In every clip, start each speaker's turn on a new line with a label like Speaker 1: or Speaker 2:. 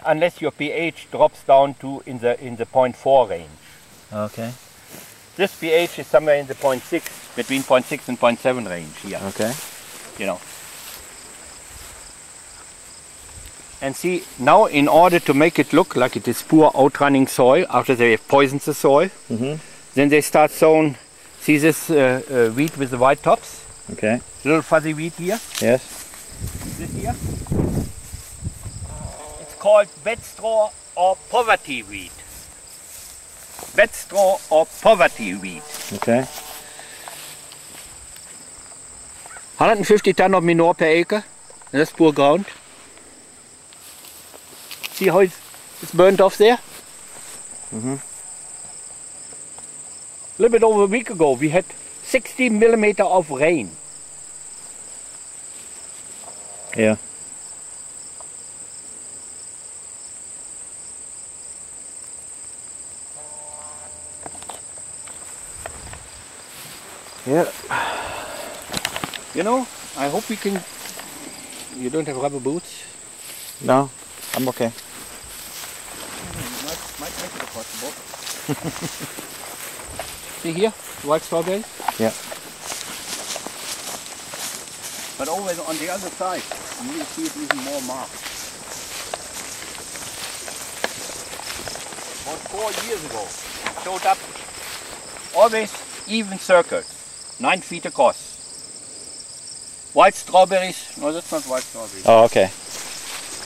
Speaker 1: unless your pH drops down to in the 0.4 range.
Speaker 2: Okay.
Speaker 1: This pH is somewhere in the 0.6, between 0.6 and 0.7 range here.
Speaker 2: Okay.
Speaker 1: You know. And see, now in order to make it look like it is poor outrunning soil, after they have poisoned the soil, then they start sowing, see this wheat with the white tops?
Speaker 2: Okay.
Speaker 1: Little fuzzy wheat here?
Speaker 2: Yes.
Speaker 1: This here? It's called bed straw or poverty wheat. Bed straw or poverty wheat.
Speaker 2: Okay.
Speaker 1: 150 ton of manure per acre, and that's poor ground. See how it's burnt off there? A little bit over a week ago we had 60 millimeter of rain.
Speaker 2: Yeah. Yeah.
Speaker 1: You know, I hope we can... You don't have rubber boots?
Speaker 2: No, I'm okay.
Speaker 1: Might make it possible. See here, white strawberries?
Speaker 2: Yeah.
Speaker 1: But always on the other side, you will see it even more marked. About 4 years ago, it showed up always even circles, 9 feet across. White strawberries, no, that's not white strawberries.
Speaker 2: Oh, okay.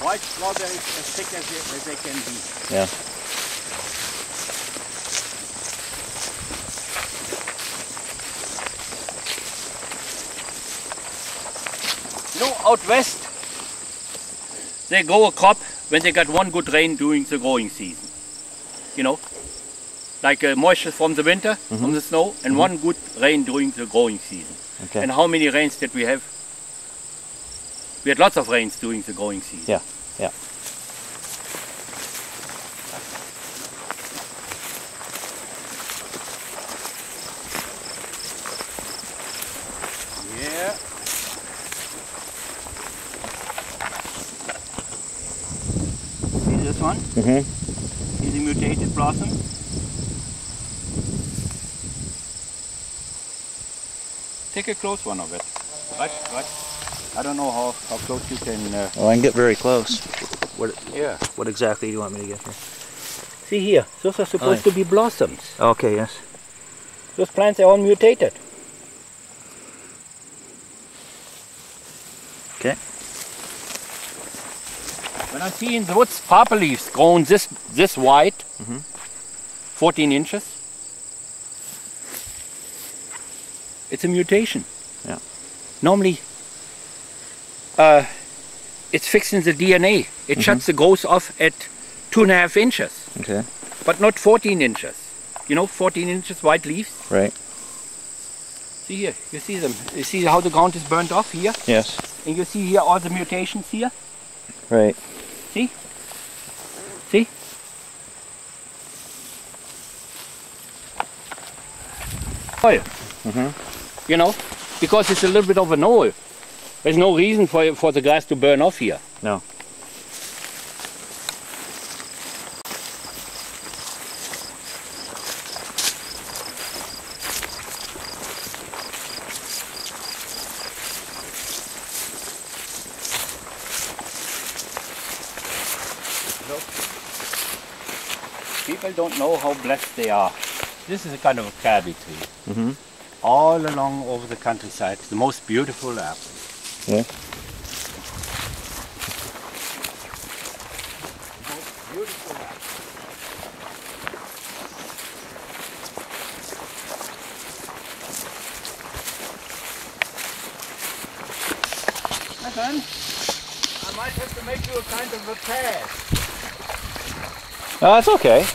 Speaker 1: White strawberries as thick as they can be.
Speaker 2: Yeah.
Speaker 1: You know, out west, they grow a crop when they got one good rain during the growing season. You know, like moisture from the winter, from the snow, and one good rain during the growing season.
Speaker 2: Okay.
Speaker 1: And how many rains did we have? We had lots of rains during the growing season.
Speaker 2: Yeah, yeah.
Speaker 1: Yeah. See this one? See the mutated blossom? Take a close one of it. Right. I don't know how close you can...
Speaker 2: Well, I can get very close.
Speaker 1: Yeah.
Speaker 2: What exactly do you want me to get here?
Speaker 1: See here, those are supposed to be blossoms.
Speaker 2: Okay, yes.
Speaker 1: Those plants are all mutated.
Speaker 2: Okay.
Speaker 1: When I see in the woods purple leaves grown this wide, 14 inches, it's a mutation.
Speaker 2: Yeah.
Speaker 1: Normally, it's fixed in the DNA. It shuts the growth off at 2.5 inches.
Speaker 2: Okay.
Speaker 1: But not 14 inches. You know, 14 inches white leaves.
Speaker 2: Right.
Speaker 1: See here, you see them. You see how the ground is burnt off here?
Speaker 2: Yes.
Speaker 1: And you see here all the mutations here?
Speaker 2: Right.
Speaker 1: See? See? Oil. You know, because it's a little bit of an oil. There's no reason for the grass to burn off here.
Speaker 2: No.
Speaker 1: People don't know how blessed they are. This is a kind of a cabbie tree. All along over the countryside, the most beautiful apple.
Speaker 2: Yeah.
Speaker 1: Most beautiful apple. My son, I might have to make you a kind of a pass.
Speaker 2: Oh, that's okay.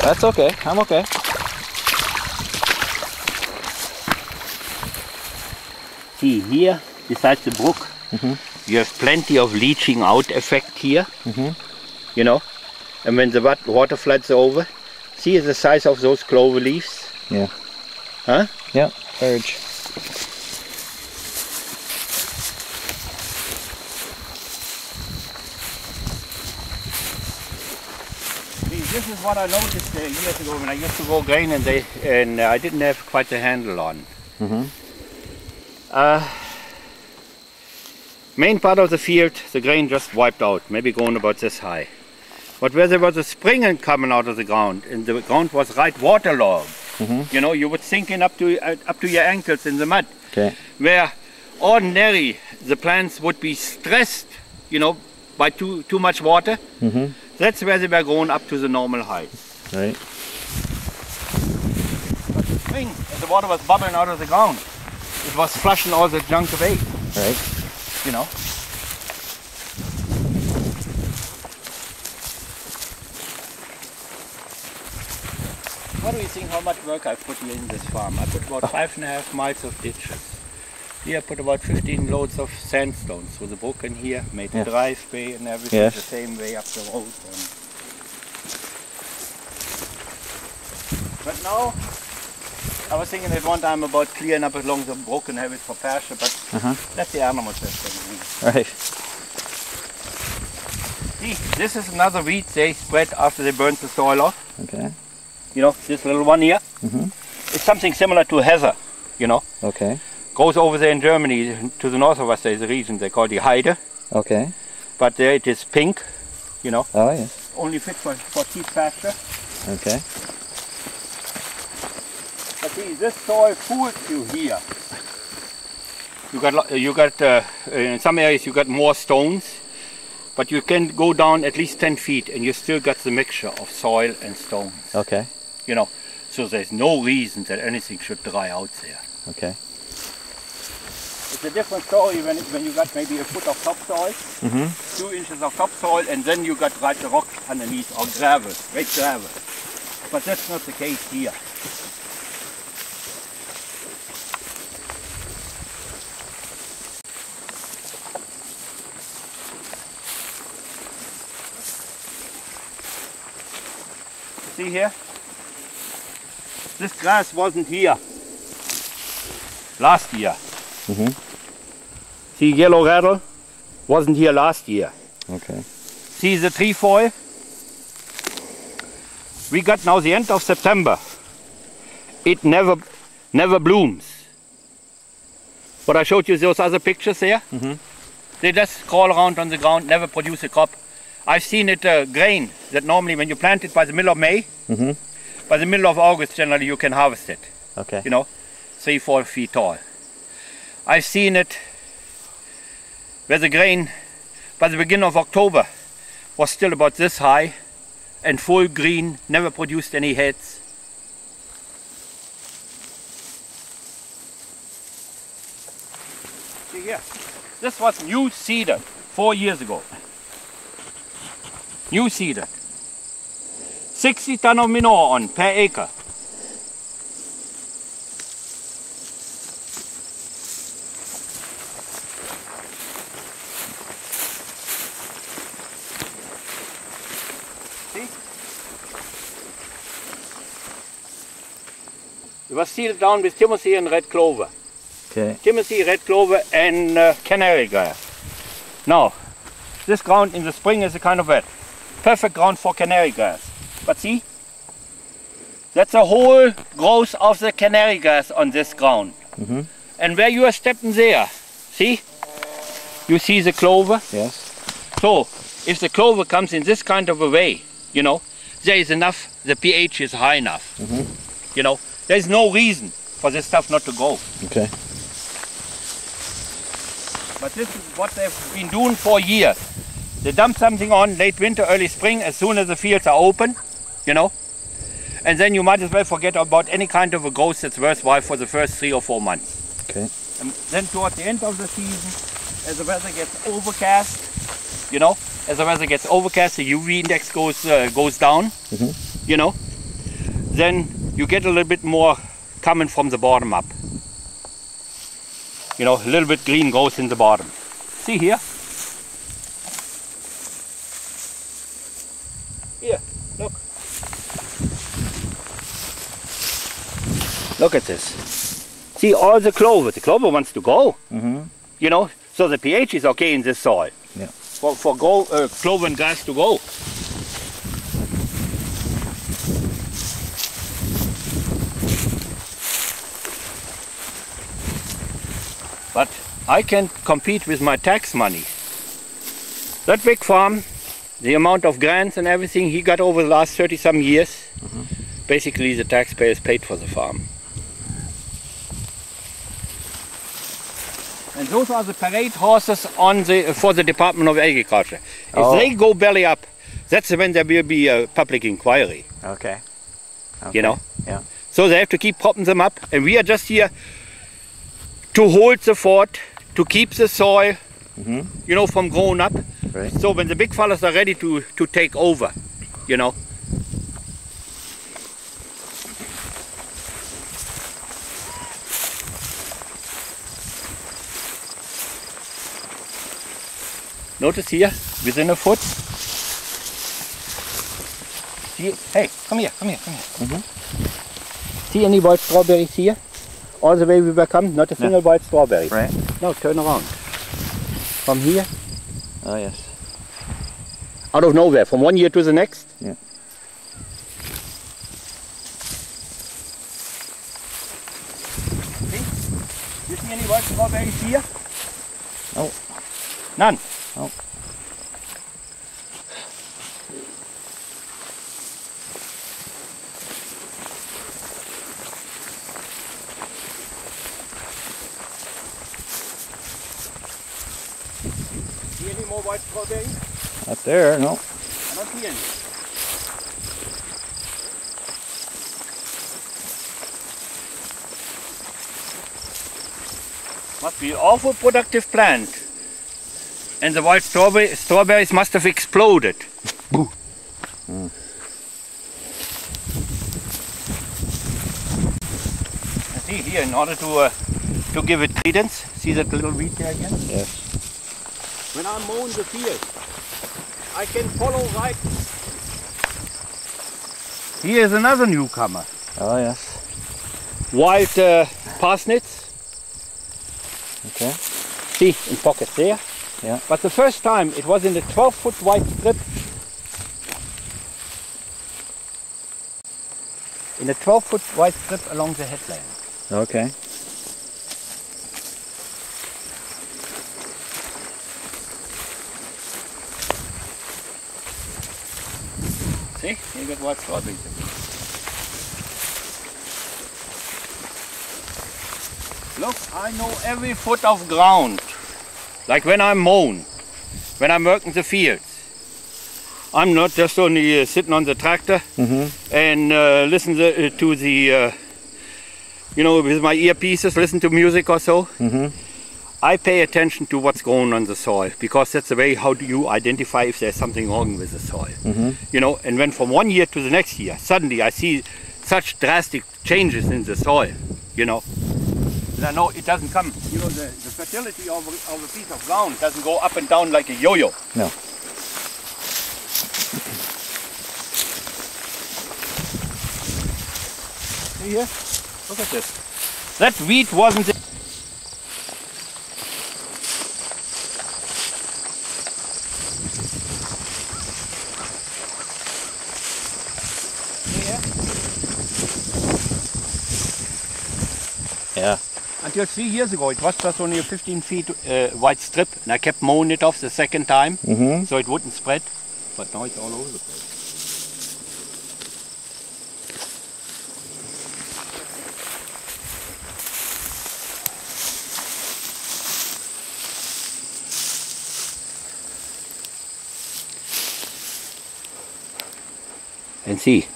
Speaker 2: That's okay. I'm okay.
Speaker 1: See here, besides the brook, you have plenty of leaching out effect here. You know, and when the water floods over, see the size of those clover leaves?
Speaker 2: Yeah.
Speaker 1: Huh?
Speaker 2: Yeah, urge.
Speaker 1: This is what I noticed years ago when I used to go grain and I didn't have quite the handle on. Main part of the field, the grain just wiped out, maybe going about this high. But where there was a spring coming out of the ground, and the ground was right waterlogged, you know, you would sink in up to your ankles in the mud.
Speaker 2: Okay.
Speaker 1: Where ordinarily the plants would be stressed, you know, by too much water. That's where they were going up to the normal height.
Speaker 2: Right.
Speaker 1: But the spring, as the water was bubbling out of the ground, it was flushing all the junk away.
Speaker 2: Right.
Speaker 1: You know. What do you think how much work I put here in this farm? I put about 5.5 miles of ditches. Here I put about 15 loads of sandstones with a brook in here, made a driveway and everything the same way up the road. But now, I was thinking at one time about clearing up along the brook and have it for pasture, but that's the animals that's
Speaker 2: Right.
Speaker 1: See, this is another weed they spread after they burnt the soil off.
Speaker 2: Okay.
Speaker 1: You know, this little one here. It's something similar to heather, you know.
Speaker 2: Okay.
Speaker 1: Goes over there in Germany, to the north of us, there's a region they call the Heide.
Speaker 2: Okay.
Speaker 1: But there it is pink, you know.
Speaker 2: Oh, yes.
Speaker 1: Only fit for sheep pasture.
Speaker 2: Okay.
Speaker 1: But see, this soil fools you here. You got in some areas you got more stones, but you can go down at least 10 feet and you still got the mixture of soil and stones.
Speaker 2: Okay.
Speaker 1: You know, so there's no reason that anything should dry out there.
Speaker 2: Okay.
Speaker 1: It's a different story when you got maybe a foot of topsoil, 2 inches of topsoil, and then you got right the rock underneath, or gravel, red gravel. But that's not the case here. See here? This grass wasn't here last year. See, yellow rattle wasn't here last year.
Speaker 2: Okay.
Speaker 1: See the trefoil? We got now the end of September. It never blooms. But I showed you those other pictures there. They just crawl around on the ground, never produce a crop. I've seen it grain that normally when you plant it by the middle of May, by the middle of August generally you can harvest it.
Speaker 2: Okay.
Speaker 1: You know, 3-4 feet tall. I've seen it where the grain by the beginning of October was still about this high and full green, never produced any heads. See here, this was new seeded 4 years ago. New seeded. 60 ton of manure on per acre. See? It was sealed down with Timothy and red clover.
Speaker 2: Okay.
Speaker 1: Timothy, red clover and canary grass. Now, this ground in the spring is a kind of wet. Perfect ground for canary grass. But see, that's a whole growth of the canary grass on this ground. And where you are stepping there, see? You see the clover?
Speaker 2: Yes.
Speaker 1: So, if the clover comes in this kind of a way, you know, there is enough, the pH is high enough. You know, there is no reason for this stuff not to go.
Speaker 2: Okay.
Speaker 1: But this is what they've been doing for years. They dump something on late winter, early spring, as soon as the fields are open, you know. And then you might as well forget about any kind of a growth that's worthwhile for the first 3 or 4 months.
Speaker 2: Okay.
Speaker 1: And then towards the end of the season, as the weather gets overcast, you know, as the weather gets overcast, the UV index goes down, you know. Then you get a little bit more coming from the bottom up. You know, a little bit green goes in the bottom. See here? Here, look. Look at this. See all the clover. The clover wants to go. You know, so the pH is okay in this soil.
Speaker 2: Yeah.
Speaker 1: For clover and grass to go. I can compete with my tax money. That big farm, the amount of grants and everything he got over the last 30 some years, basically the taxpayers paid for the farm. And those are the parade horses for the Department of Agriculture. If they go belly up, that's when there will be a public inquiry.
Speaker 2: Okay.
Speaker 1: You know?
Speaker 2: Yeah.
Speaker 1: So they have to keep propping them up, and we are just here to hold the fort, to keep the soil, you know, from growing up.
Speaker 2: Right.
Speaker 1: So when the big fellas are ready to take over, you know. Notice here, within a foot. See, hey, come here. See any white strawberries here? All the way we were coming, not a single white strawberry.
Speaker 2: Right.
Speaker 1: Now turn around. From here.
Speaker 2: Oh yes.
Speaker 1: Out of nowhere, from one year to the next.
Speaker 2: Yeah.
Speaker 1: See? You see any white strawberries here?
Speaker 2: No.
Speaker 1: None.
Speaker 2: No.
Speaker 1: See any more white strawberries?
Speaker 2: Not there, no.
Speaker 1: I don't see any. Must be an awful productive plant. And the white strawberries must have exploded. And see here, in order to give it credence, see that little weed there again?
Speaker 2: Yes.
Speaker 1: When I'm mowing the field, I can follow right. Here is another newcomer.
Speaker 2: Oh yes.
Speaker 1: Wild parsnips.
Speaker 2: Okay.
Speaker 1: See, in pockets there.
Speaker 2: Yeah.
Speaker 1: But the first time it was in a 12-foot wide strip. In a 12-foot wide strip along the headland.
Speaker 2: Okay.
Speaker 1: See, you got white strawberries. Look, I know every foot of ground. Like when I'm mowing, when I'm working the fields. I'm not just only sitting on the tractor and listen to the, you know, with my earpieces, listen to music or so. I pay attention to what's going on the soil, because that's the way how do you identify if there's something wrong with the soil. You know, and when from one year to the next year, suddenly I see such drastic changes in the soil, you know. And I know it doesn't come, you know, the fertility of a piece of ground doesn't go up and down like a yo-yo.
Speaker 2: No.
Speaker 1: See here? Look at this. That wheat wasn't there.
Speaker 2: Yeah.
Speaker 1: Until 3 years ago, it was just only a 15 feet wide strip, and I kept mowing it off the second time, so it wouldn't spread. But now it's all over the place. And see,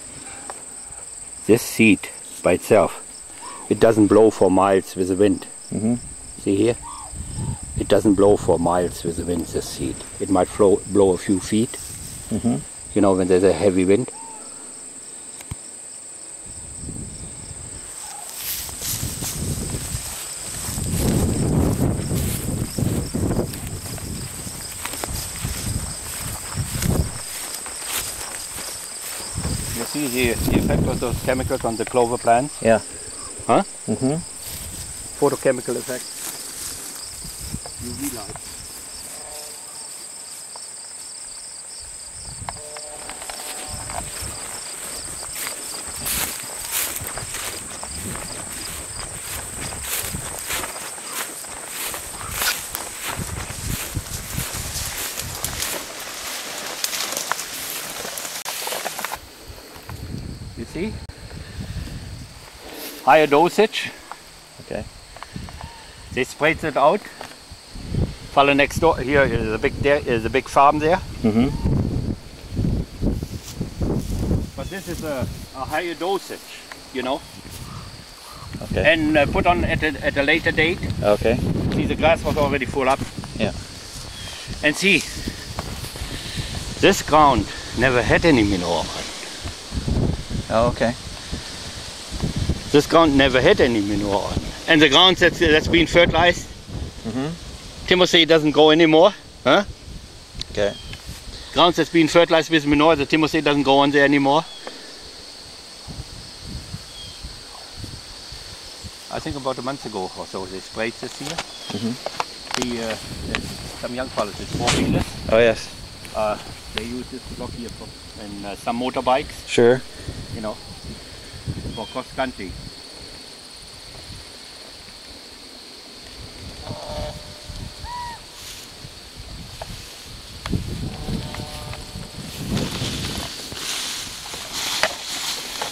Speaker 1: this seed by itself, it doesn't blow for miles with the wind. See here? It doesn't blow for miles with the wind, this seed. It might blow a few feet, you know, when there's a heavy wind. You see the effect of those chemicals on the clover plants?
Speaker 2: Yeah.
Speaker 1: Huh? Photochemical effect. UV light. see? Higher dosage.
Speaker 2: Okay.
Speaker 1: They sprayed it out. Follow next door. Here is a big farm there.
Speaker 2: Mm-hmm.
Speaker 1: But this is a higher dosage, you know.
Speaker 2: Okay.
Speaker 1: And put on at a later date.
Speaker 2: Okay.
Speaker 1: See, the grass was already full up.
Speaker 2: Yeah.
Speaker 1: And see, this ground never had any manure.
Speaker 2: Oh, okay.
Speaker 1: This ground never had any manure on. And the ground that's been fertilized, Timothy doesn't go anymore. Huh?
Speaker 2: Okay.
Speaker 1: Ground that's been fertilized with manure, the Timothy doesn't go on there anymore. I think about a month ago or so they sprayed this here. There's some young fellas with 4-wheelers.
Speaker 2: Oh, yes.
Speaker 1: They use this block here for and some motorbikes,
Speaker 2: Sure.
Speaker 1: you know, for cross country.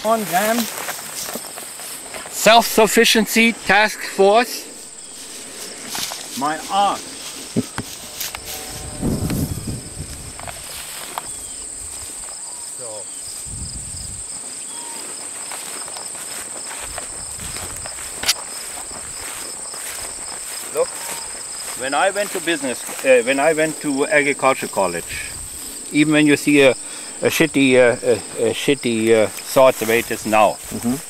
Speaker 1: On them, self-sufficiency task force, my art. So, look, when I went to when I went to agriculture college, even when you see a shitty sort the way it is now,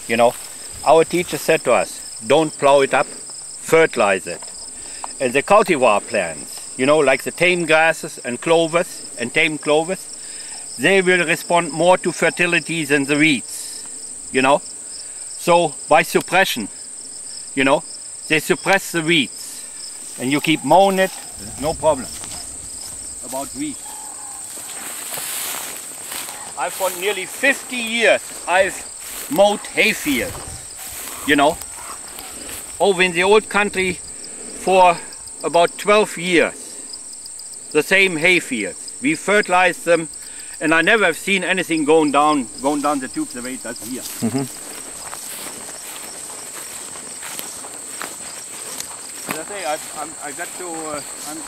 Speaker 1: you know, our teacher said to us, don't plow it up, fertilize it. And the cultivar plants, you know, like the tame grasses and clovers and tame clovers, they will respond more to fertility than the weeds, you know. So by suppression, you know, they suppress the weeds and you keep mowing it, no problem about weeds. I've for nearly 50 years I've mowed hay fields, you know, over in the old country for about 12 years, the same hay fields. We fertilized them, and I never have seen anything going down the tube the way it does here. As I say, I'm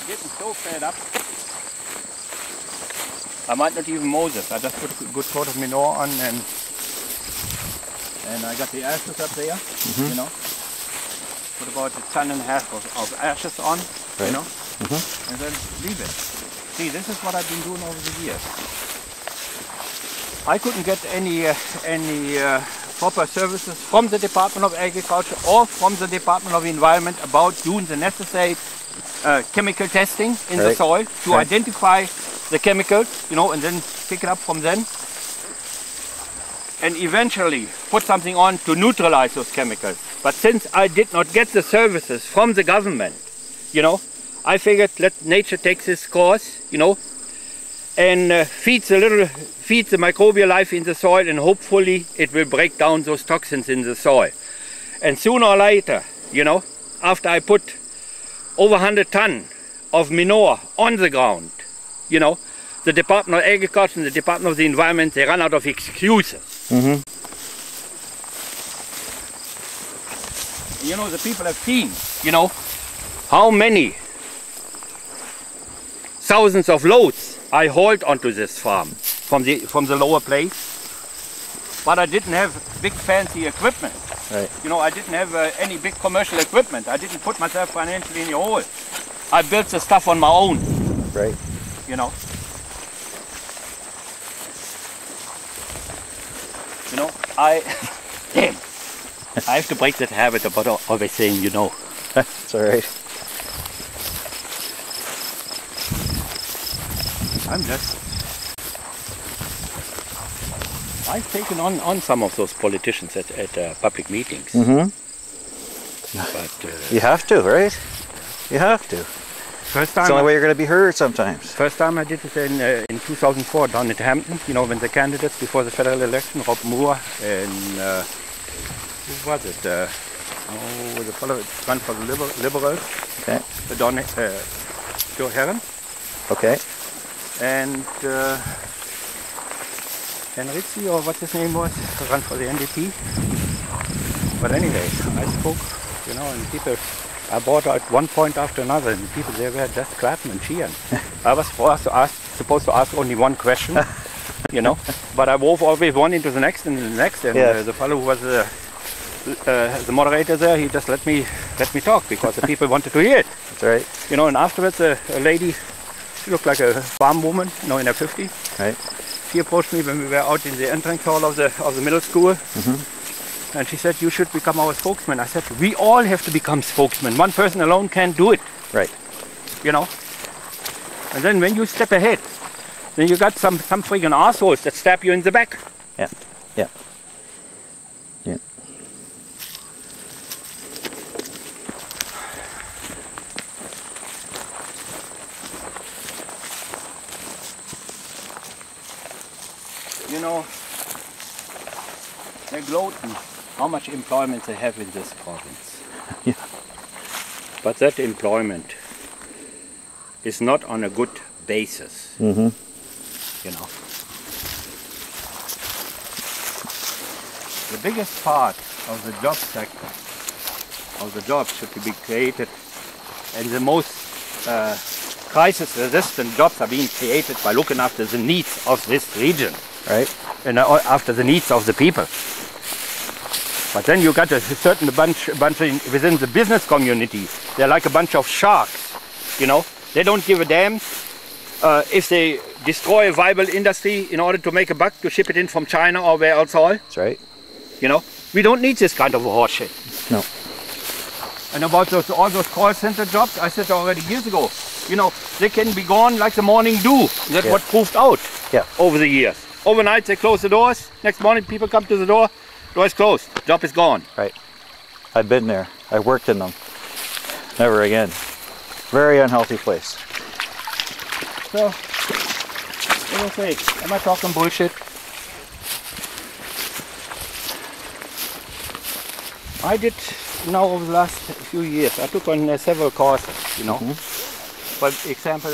Speaker 1: getting so fed up. I might not even mow this. I just put a good coat of manure on, and I got the ashes up there, you know. Put about a ton and a half of ashes on,
Speaker 2: right.
Speaker 1: You know, and then leave it. See, this is what I've been doing over the years. I couldn't get any proper services from the Department of Agriculture or from the Department of Environment about doing the necessary chemical testing in the soil to identify the chemicals, you know, and then pick it up from then. And eventually put something on to neutralize those chemicals. But since I did not get the services from the government, you know, I figured let nature take this course, you know, and feeds the microbial life in the soil, and hopefully it will break down those toxins in the soil. And sooner or later, you know, after I put over 100 tons of manure on the ground, you know, the Department of Agriculture and the Department of the Environment, they run out of excuses. You know, the people have seen, you know, how many thousands of loads I hauled onto this farm from the lower place. But I didn't have big fancy equipment.
Speaker 2: Right.
Speaker 1: You know, I didn't have any big commercial equipment. I didn't put myself financially in the hole. I built the stuff on my own.
Speaker 2: Right.
Speaker 1: You know. You know, damn. I have to break that habit about always saying, you know.
Speaker 2: That's all right.
Speaker 1: I've taken on some of those politicians at public meetings. But
Speaker 2: you have to, right? You have to.
Speaker 1: First time
Speaker 2: it's the only way you're going to be heard sometimes.
Speaker 1: First time I did it in 2004 down at Hampton, you know, when the candidates before the federal election, Rob Moore and who was it? The fellow that ran for the Liberals.
Speaker 2: Okay.
Speaker 1: Joe Herron.
Speaker 2: Okay.
Speaker 1: And
Speaker 3: Henrizi, or what his name was, ran for the NDP. But anyway, I spoke, you know, and people, I bought out one point after another, and the people, they were just clapping and cheering. I was supposed to ask only one question, you know, but I wove always one into the next and the next, and
Speaker 2: Yeah.
Speaker 3: the fellow who was the moderator there, he just let me talk because the people wanted to hear it.
Speaker 2: That's right.
Speaker 3: You know, and afterwards a lady, she looked like a farm woman, you know, in her 50s.
Speaker 2: Right.
Speaker 3: She approached me when we were out in the entrance hall of the middle school. And she said, you should become our spokesman. I said, we all have to become spokesmen. One person alone can't do it,
Speaker 2: Right.
Speaker 3: you know. And then when you step ahead, then you got some freaking assholes that stab you in the back.
Speaker 2: Yeah. Yeah. Yeah.
Speaker 1: You know, they're gloating how much employment they have in this province.
Speaker 2: Yeah.
Speaker 1: But that employment is not on a good basis,
Speaker 2: Mm-hmm.
Speaker 1: you know. The biggest part of the job sector, of the jobs should be created, and the most crisis-resistant jobs are being created by looking after the needs of this region.
Speaker 2: Right.
Speaker 1: And after the needs of the people. But then you got a certain bunch within the business community. They're like a bunch of sharks, you know. They don't give a damn if they destroy a viable industry in order to make a buck to ship it in from China or where else all.
Speaker 2: That's right.
Speaker 1: You know, we don't need this kind of horse shit.
Speaker 2: No.
Speaker 1: And about all those call center jobs, I said already years ago, you know, they can be gone like the morning dew. That's
Speaker 2: Yeah.
Speaker 1: what proved out
Speaker 2: Yeah.
Speaker 1: over the years. Overnight they close the doors, next morning people come to the door is closed, job is gone.
Speaker 2: Right. I've been there. I worked in them. Never again. Very unhealthy place.
Speaker 1: So, what do I say? Am I talking bullshit? I did, now over the last few years, I took on several courses, you know. For example,